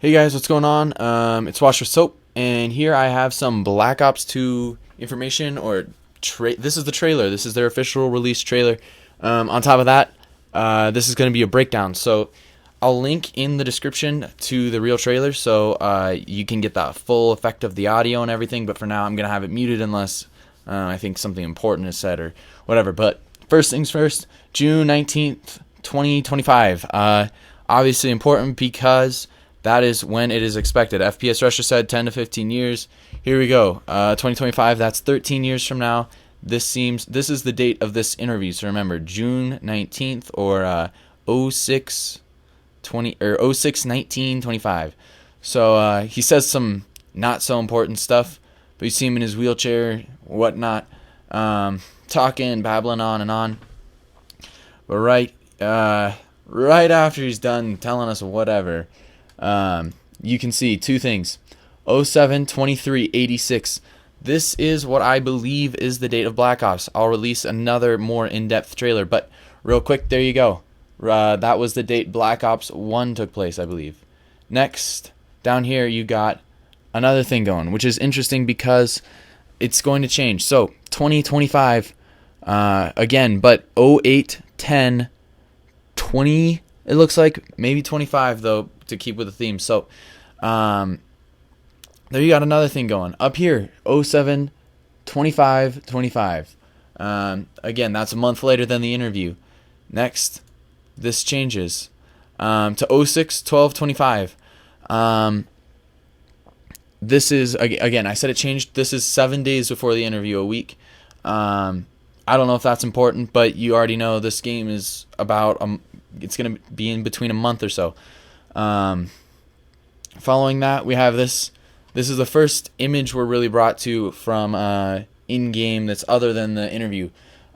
Hey guys, what's going on? It's Wash for Soap, and here I have some Black Ops 2 information, this is the trailer. This is their official release trailer. On top of that, this is going to be a breakdown. So I'll link in the description to the real trailer, so you can get the full effect of the audio and everything. But for now, I'm going to have it muted unless I think something important is said or whatever. But first things first, June 19th, 2025. Obviously important because that is when it is expected. FPS Russia said 10 to 15 years. Here we go. 2025, that's 13 years from now. This is the date of this interview. So remember, June 19th or 06/19/25. So he says some not so important stuff, but you see him in his wheelchair, whatnot, talking, babbling on and on. But right after he's done telling us whatever, you can see two things. 07/23/86. This is what I believe is the date of Black Ops. I'll release another more in-depth trailer, but real quick, there you go. That was the date Black Ops 1 took place, I believe. Next, down here you got another thing going, which is interesting because it's going to change. So 2025 again, but 08/10/20. It looks like maybe 25 though, to keep with the theme. So there you got another thing going up here. 07/25/25. Again, that's a month later than the interview. Next, this changes to 06/12/25. This is, again, I said it changed. This is 7 days before the interview, a week. I don't know if that's important, but you already know this game is about it's going to be in between a month or so. Following that, we have this. This is the first image we're really brought to from in-game that's other than the interview.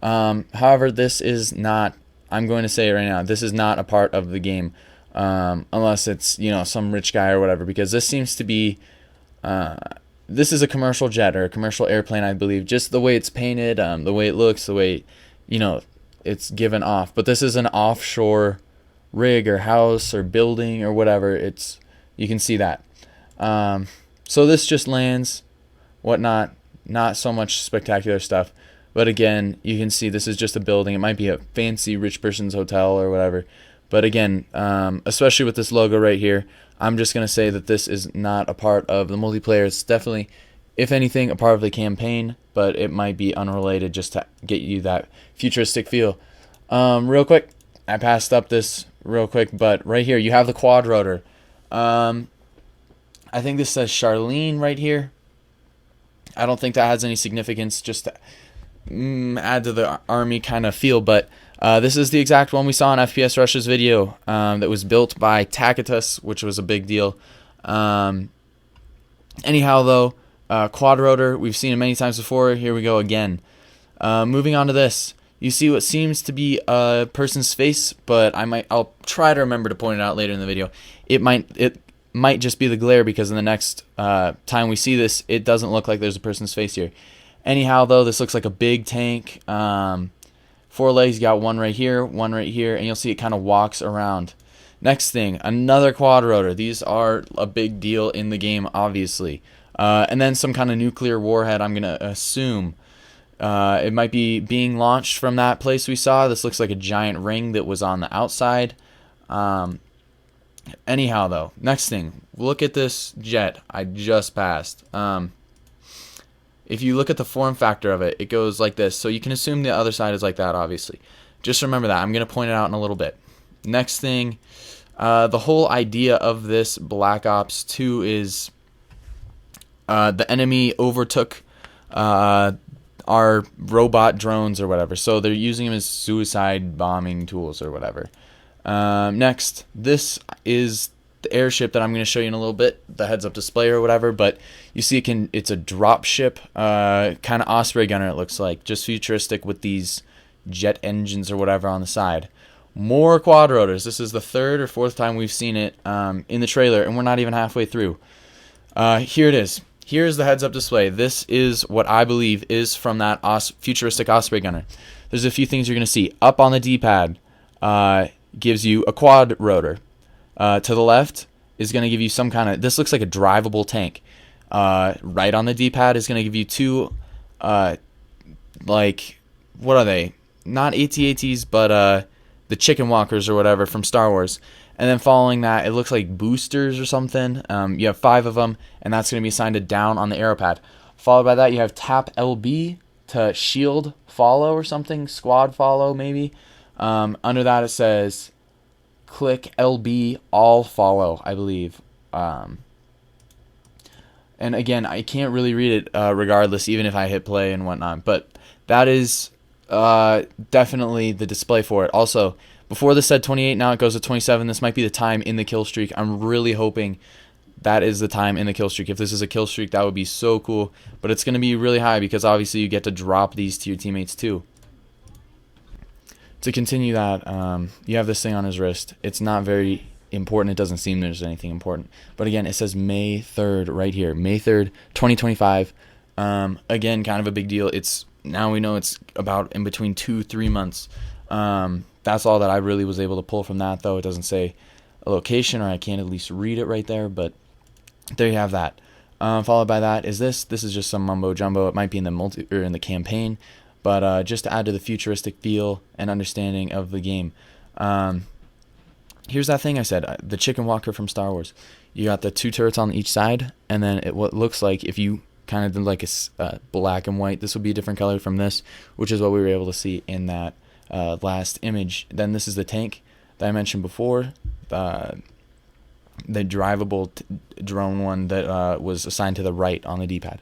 However, this is not, I'm going to say it right now, this is not a part of the game, unless it's, some rich guy or whatever, because this seems to be, this is a commercial jet or a commercial airplane, I believe. Just the way it's painted, the way it looks, the way, it's given off. But this is an offshore rig or house or building or whatever. You can see that. So this just lands, whatnot, not so much spectacular stuff. But again, you can see this is just a building. It might be a fancy rich person's hotel or whatever. But again, especially with this logo right here, I'm just going to say that this is not a part of the multiplayer. It's definitely, if anything, a part of the campaign, but it might be unrelated just to get you that futuristic feel. Real quick, I passed up this real quick, but right here, you have the quad rotor. I think this says Charlene right here. I don't think that has any significance, just to add to the army kind of feel, but this is the exact one we saw in FPS Russia's video that was built by Tacitus, which was a big deal. Anyhow, though, quad rotor, we've seen it many times before. Here we go again. Moving on to this, you see what seems to be a person's face, but I'll try to remember to point it out later in the video. It might just be the glare, because in the next time we see this, it doesn't look like there's a person's face here. Anyhow, though, this looks like a big tank. 4 legs, you got one right here, and you'll see it kind of walks around. Next thing, another quad rotor. These are a big deal in the game, obviously. And then some kind of nuclear warhead, I'm going to assume. It might be being launched from that place we saw. This looks like a giant ring that was on the outside. Anyhow, though, next thing, look at this jet I just passed. If you look at the form factor of it, it goes like this. So you can assume the other side is like that, obviously. Just remember that. I'm going to point it out in a little bit. Next thing, the whole idea of this Black Ops 2 is the enemy overtook our robot drones or whatever. So they're using them as suicide bombing tools or whatever. Next, this is the airship that I'm going to show you in a little bit, the heads-up display or whatever, but you see it's a drop ship, kind of Osprey gunner, it looks like, just futuristic with these jet engines or whatever on the side. More quad rotors. This is the third or fourth time we've seen it in the trailer, and we're not even halfway through. Here it is. Here's the heads-up display. This is what I believe is from that futuristic Osprey gunner. There's a few things you're going to see. Up on the D-pad, gives you a quad rotor. To the left, is going to give you some kind of, this looks like a drivable tank. Right on the D-pad is going to give you two, like, what are they? Not AT-ATs, but the chicken walkers or whatever from Star Wars. And then following that, it looks like boosters or something. You have 5 of them, and that's going to be assigned to down on the arrow pad. Followed by that, you have tap LB to shield follow or something, squad follow maybe. Under that, it says click LB all follow, I believe. And again, I can't really read it regardless, even if I hit play and whatnot. But that is definitely the display for it. Also, before this said 28, now it goes to 27. This might be the time in the kill streak. I'm really hoping that is the time in the kill streak. If this is a kill streak, that would be so cool. But it's going to be really high because obviously you get to drop these to your teammates too. To continue that, you have this thing on his wrist. It's not very important. It doesn't seem there's anything important. But again, it says May 3rd right here. May 3rd, 2025. Again, kind of a big deal. It's now we know it's about in between 2-3 months. That's all that I really was able to pull from that, though. It doesn't say a location, or I can't at least read it right there. But there you have that. Followed by that is this. This is just some mumbo jumbo. It might be in the in the campaign, but just to add to the futuristic feel and understanding of the game. Here's that thing I said, the chicken walker from Star Wars. You got the 2 turrets on each side, and then what looks like, if you kind of did like a black and white, this would be a different color from this, which is what we were able to see in that last image. Then this is the tank that I mentioned before, the drivable drone one that was assigned to the right on the D-pad.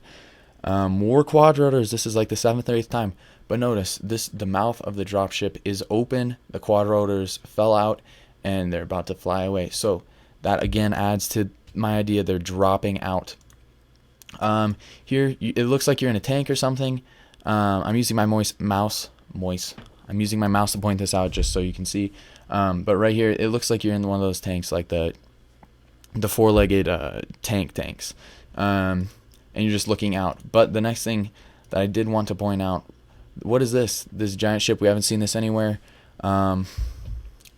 More quad rotors. This is like the 7th or 8th time. But notice, the mouth of the dropship is open. The quad rotors fell out, and they're about to fly away. So that, again, adds to my idea they're dropping out. Here, it looks like you're in a tank or something. I'm using my mouse. I'm using my mouse to point this out just so you can see. But right here, it looks like you're in one of those tanks, like the 4-legged tanks. And you're just looking out. But the next thing that I did want to point out, what is this? This giant ship, we haven't seen this anywhere. And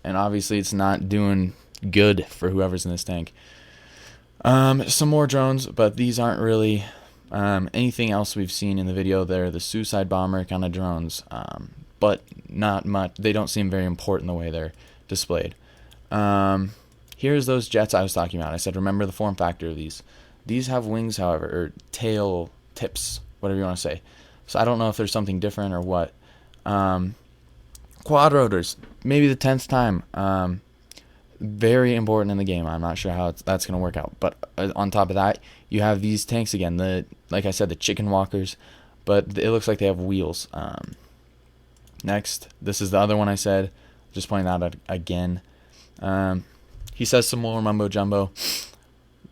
obviously it's not doing good for whoever's in this tank. Some more drones, but these aren't really anything else we've seen in the video. They're the suicide bomber kind of drones, but not much. They don't seem very important the way they're displayed. Here's those jets I was talking about. I said, remember the form factor of these. These have wings, however, or tail tips, whatever you want to say. So I don't know if there's something different or what. Quad rotors, maybe the 10th time. Very important in the game. I'm not sure how that's going to work out. But on top of that, you have these tanks again. Like I said, the chicken walkers. But it looks like they have wheels. Next, this is the other one I said. Just pointing that out again. He says some more mumbo jumbo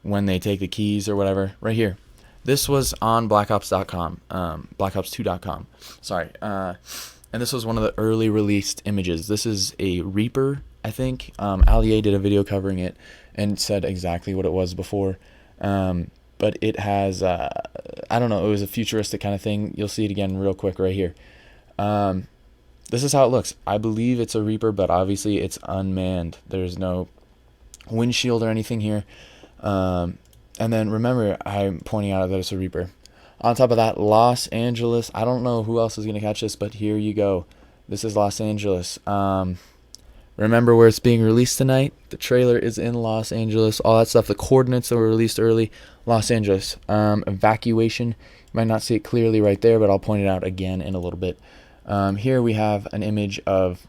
when they take the keys or whatever. Right here. This was on blackops.com. blackops2.com. Sorry. And this was one of the early released images. This is a Reaper, I think. Ali A did a video covering it and said exactly what it was before. But it has, I don't know, it was a futuristic kind of thing. You'll see it again real quick right here. This is how it looks. I believe it's a Reaper, but obviously it's unmanned. There's no windshield or anything here. And then remember, I'm pointing out that it's a Reaper. On top of that, Los Angeles. I don't know who else is going to catch this, but here you go. This is Los Angeles. Remember where it's being released tonight? The trailer is in Los Angeles. All that stuff. The coordinates that were released early. Los Angeles. Evacuation. You might not see it clearly right there, but I'll point it out again in a little bit. Here we have an image of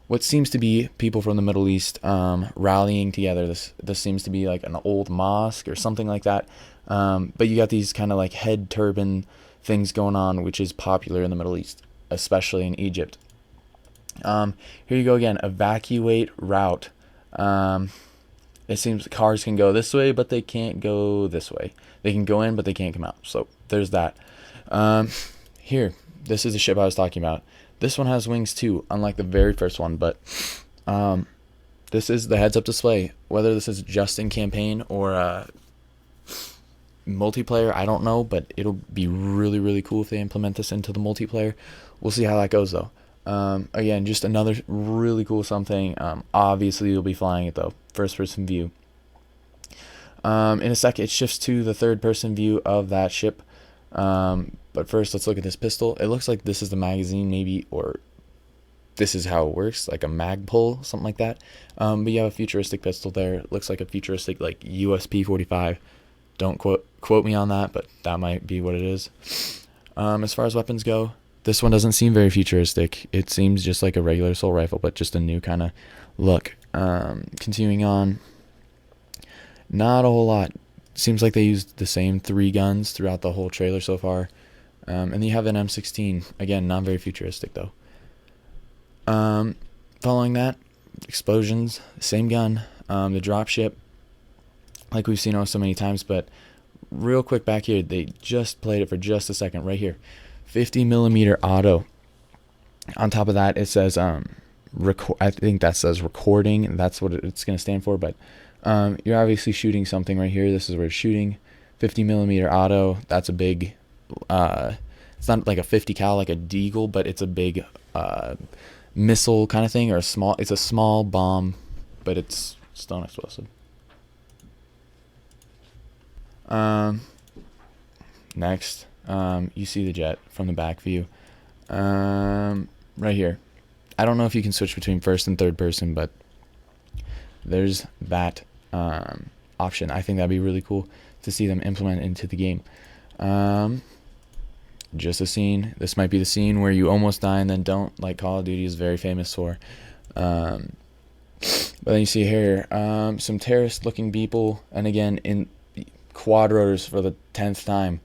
what seems to be people from the Middle East rallying together. This seems to be like an old mosque or something like that. But you got these kind of like head turban things going on, which is popular in the Middle East, especially in Egypt. Here you go again. Evacuate route. It seems cars can go this way, but they can't go this way. They can go in, but they can't come out. So there's that. Here, this is the ship I was talking about. This one has wings too, unlike the very first one, but this is the heads-up display. Whether this is just in campaign or multiplayer, I don't know, but it'll be really, really cool if they implement this into the multiplayer. We'll see how that goes, though. Again, just another really cool something. Obviously, you'll be flying it, though. First-person view. In a sec, it shifts to the third-person view of that ship. But first, let's look at this pistol. It looks like this is the magazine, maybe, or this is how it works, like a mag pull, something like that. But you have a futuristic pistol there. It looks like a futuristic, like USP-45. Don't quote me on that, but that might be what it is. As far as weapons go, this one doesn't seem very futuristic. It seems just like a regular assault rifle, but just a new kind of look. Continuing on, not a whole lot. Seems like they used the same 3 guns throughout the whole trailer so far. And you have an M16. Again, not very futuristic, though. Following that, explosions, same gun. The dropship, like we've seen so many times, but real quick back here, they just played it for just a second right here. 50mm auto. On top of that, it says I think that says recording. That's what it's going to stand for, but you're obviously shooting something right here. This is where it's shooting. 50mm auto. That's a big it's not like a 50 cal like a Deagle, but it's a big missile kind of thing, or it's a small bomb, but it's stone explosive. Next, you see the jet from the back view. Right here. I don't know if you can switch between first and third person, but there's that option. I think that'd be really cool to see them implement into the game. Just a scene. This might be the scene where you almost die and then don't, like Call of Duty is very famous for. But then you see here some terrorist-looking people, and again in quad rotors for the 10th time,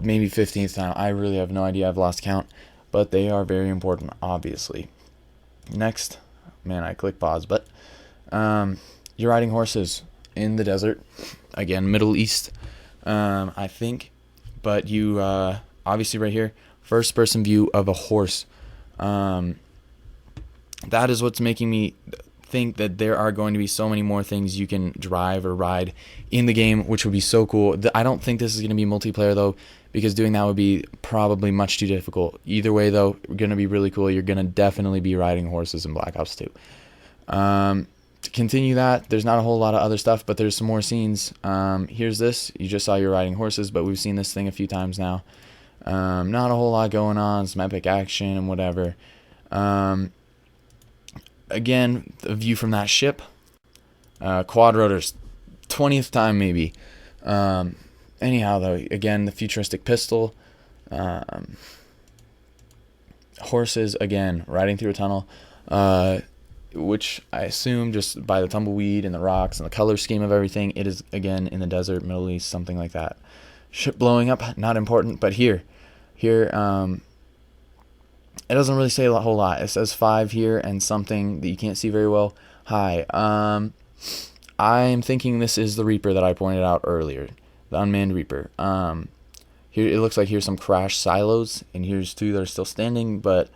maybe 15th time. I really have no idea. I've lost count, but they are very important, obviously. Next, man, I click pause, but you're riding horses in the desert. Again, Middle East, I think. But you, obviously right here, first person view of a horse. That is what's making me think that there are going to be so many more things you can drive or ride in the game, which would be so cool. I don't think this is going to be multiplayer, though, because doing that would be probably much too difficult. Either way, though, going to be really cool. You're going to definitely be riding horses in Black Ops 2. To continue that, there's not a whole lot of other stuff, but there's some more scenes. Here's this. You just saw you're riding horses, but we've seen this thing a few times now. Not a whole lot going on. Some epic action and whatever. Again, the view from that ship. Quad rotors. 20th time, maybe. Anyhow, though, again, the futuristic pistol. Horses, again, riding through a tunnel. Which I assume just by the tumbleweed and the rocks and the color scheme of everything, it is, again, in the desert, Middle East, something like that. Ship blowing up, not important, but here, it doesn't really say a whole lot. It says 5 here and something that you can't see very well. Hi. I'm thinking this is the Reaper that I pointed out earlier, the unmanned Reaper. Here it looks like here's some crashed silos, and here's 2 that are still standing, but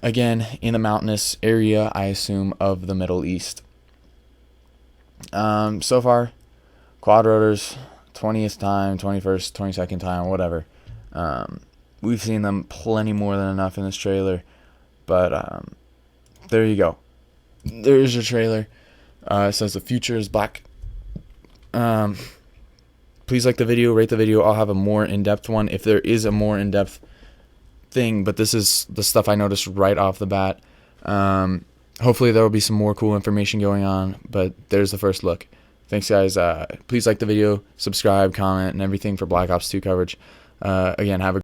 again, in the mountainous area, I assume, of the Middle East. So far, quad rotors, 20th time, 21st, 22nd time, whatever. We've seen them plenty more than enough in this trailer, but there you go. There is your trailer. It says the future is black. Please like the video, rate the video. I'll have a more in-depth one if there is a more in-depth thing, but this is the stuff I noticed right off the bat. Hopefully there will be some more cool information going on, but there's the first look. Thanks, guys. Please like the video, subscribe, comment, and everything for Black Ops 2 coverage. Again, have a